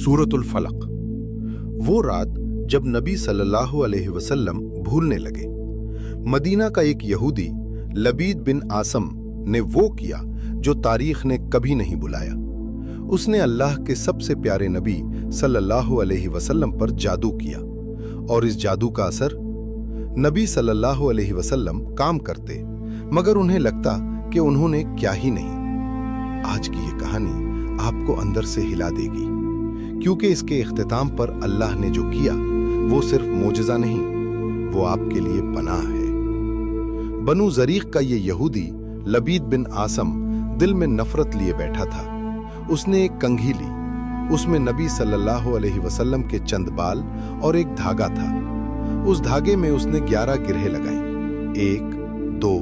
सूरतुल फलक। वो रात जब नबी सल्लल्लाहु अलैहि वसल्लम भूलने लगे, मदीना का एक यहूदी लबीद बिन आसम ने वो किया जो तारीख ने कभी नहीं बुलाया। उसने अल्लाह के सबसे प्यारे नबी सल्लल्लाहु अलैहि वसल्लम पर जादू किया, और इस जादू का असर, नबी सल्लल्लाहु अलैहि वसल्लम काम करते मगर उन्हें लगता कि उन्होंने क्या ही नहीं। आज की ये कहानी आपको अंदर से हिला देगी, क्योंकि इसके इख्तिताम पर अल्लाह ने जो किया वो सिर्फ मोजज़ा नहीं, वो आपके लिए पनाह है। बनु ज़रीक़ का ये यहूदी लबीद बिन आसम दिल में नफरत लिए बैठा था। उसने एक कंघी ली, उसमें नबी सल्लल्लाहु अलैहि वसल्लम के चंद बाल और एक धागा था। उस धागे में उसने 11 गिरहें लगाई, 1, 2,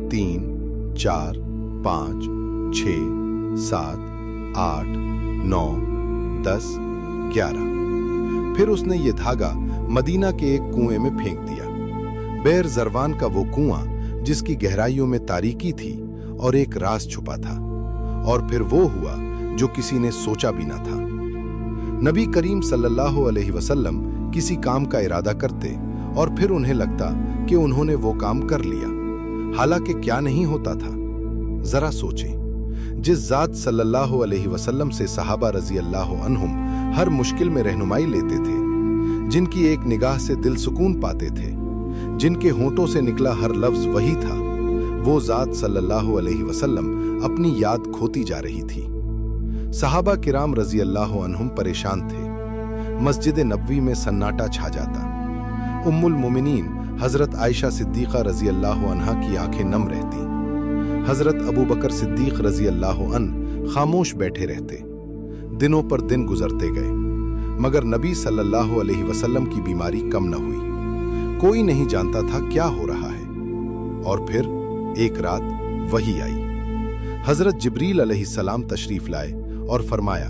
3, 4, 5, 6, 7, 8, 9, 10, 11। फिर उसने ये धागा मदीना के एक कुएं में फेंक दिया। बैर ज़रवान का वो कुआं जिसकी गहराइयों में तारीकी थी और एक राज छुपा था। और फिर वो हुआ जो किसी ने सोचा भी ना था। नबी करीम सल्लल्लाहु अलैहि वसल्लम किसी काम का इरादा करते और फिर उन्हें लगता कि उन्होंने वो काम कर लिया, हालांकि क्या नहीं होता था। जरा सोचें, जिस ज़ात सल्लल्लाहु अलैहि वसल्लम से सहाबा रजी अल्लाह अन्हुम हर मुश्किल में रहनुमाई लेते थे, जिनकी एक निगाह से दिल सुकून पाते थे, जिनके होंठों से निकला हर लफ्ज वही था, वो ज़ात सल्लल्लाहु अलैहि वसल्लम अपनी याद खोती जा रही थी। सहाबा किराम रजी अल्लाह अन्हुम परेशान थे। मस्जिद नबवी में सन्नाटा छा जाता। उम्मुल मोमिनीन हजरत आयशा सिद्दीक़ा रजी अल्लाह अन्हा की आंखें नम रहती। हजरत अबू बकर सिद्दीक़ रजी अल्लाह अन खामोश बैठे रहते। दिनों पर दिन गुजरते गए, मगर नबी सल्लल्लाहु अलैहि वसल्लम की बीमारी कम न हुई। कोई नहीं जानता था क्या हो रहा है। और फिर एक रात वही आई। हजरत जिब्रील अलैहिस्सलाम तशरीफ लाए और फरमाया,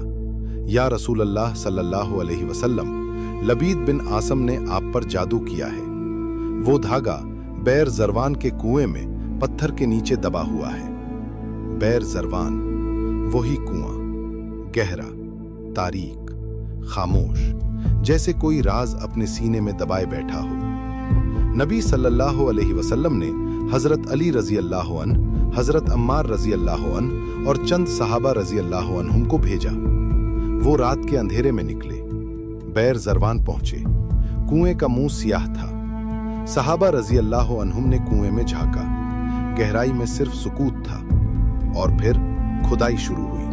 या रसूल अल्लाह सल्लल्लाहु अलैहि वसल्लम, लबीद बिन आसम ने आप पर जादू किया है। वो धागा बैर ज़रवान के कुएं में पत्थर के नीचे दबा हुआ है। बैर ज़रवान, वही कुआं, गहरा, तारीक, खामोश, जैसे कोई राज अपने सीने में दबाए बैठा हो। नबी सल्लल्लाहु अलैहि वसल्लम ने हजरत अली रजी अल्लाह अन्हु, हजरत अम्मार रजी अल्लाह अन्हु और चंद सहाबा रजी अल्लाह अन्हुम को भेजा। वो रात के अंधेरे में निकले, बैर ज़रवान पहुंचे। कुएं का मुंह सियाह था। सहाबा रजी अल्लाह अन्हुम ने कुएं में झांका। गहराई में सिर्फ सुकूत था। और फिर खुदाई शुरू हुई।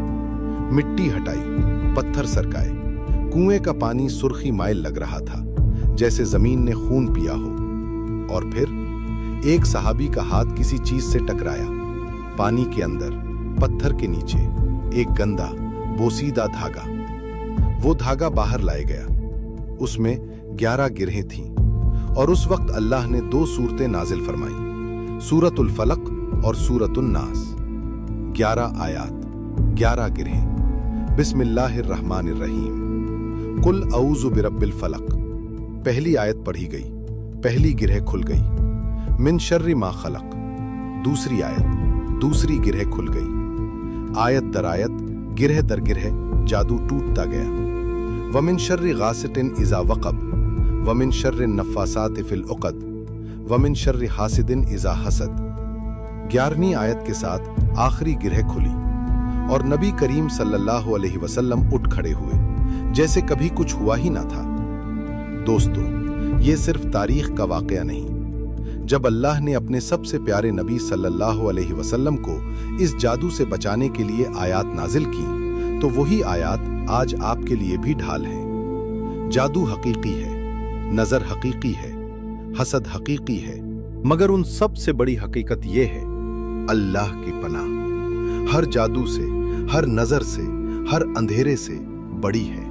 मिट्टी हटाई, पत्थर सरकाए। कुएं का पानी सुर्खी माइल लग रहा था, जैसे जमीन ने खून पिया हो। और फिर एक सहाबी का हाथ किसी चीज से टकराया। पानी के अंदर, पत्थर के नीचे, एक गंदा बोसीदा धागा। वो धागा बाहर लाया गया। उसमें 11 गिरहें थीं। और उस वक्त अल्लाह ने 2 सूरतें नाजिल फरमाई, सूरतुल फलक और सूरतुन नास। 11 आयात, 11 गिरहें। बिस्मिल्लाहिर्रहमानिर्रहीम। कुल औज़ु बिरब्बिल फलक। पहली आयत पढ़ी गई, पहली गिरह खुल गई। मिन शर्रि मा खलक। दूसरी आयत, दूसरी गिरह खुल गई। आयत दर आयत, गिरह दर गिरह जादू टूटता गया। वमिन शर्रि गासितिन इज़ा वक़ब, वमिन शर्रि नफ़्फ़ासाति फ़िल उक़द, वमिन शर्रि हासिदिन इज़ा हसद। 11वीं आयत के साथ आखिरी गिरह खुली और नबी करीम सल्लल्लाहु अलैहि वसल्लम उठ खड़े हुए, जैसे कभी कुछ हुआ ही ना था। दोस्तों, ये सिर्फ तारीख का वाक़या नहीं। जब अल्लाह ने अपने सबसे प्यारे नबी सल्लल्लाहु अलैहि वसल्लम को इस जादू से बचाने के लिए आयात नाजिल की, तो वही आयात आज आपके लिए भी ढाल है। जादू हकीकी है, नजर हकीकी है, हसद हकीकी है, मगर उन सब से बड़ी हकीकत यह है, अल्लाह की पनाह हर जादू से, हर नजर से, हर अंधेरे से बड़ी है।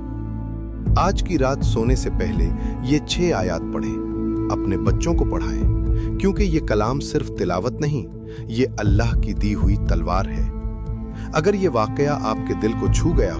आज की रात सोने से पहले ये 6 आयात पढ़ें, अपने बच्चों को पढ़ाएं, क्योंकि ये कलाम सिर्फ तिलावत नहीं, ये अल्लाह की दी हुई तलवार है। अगर ये वाकया आपके दिल को छू गया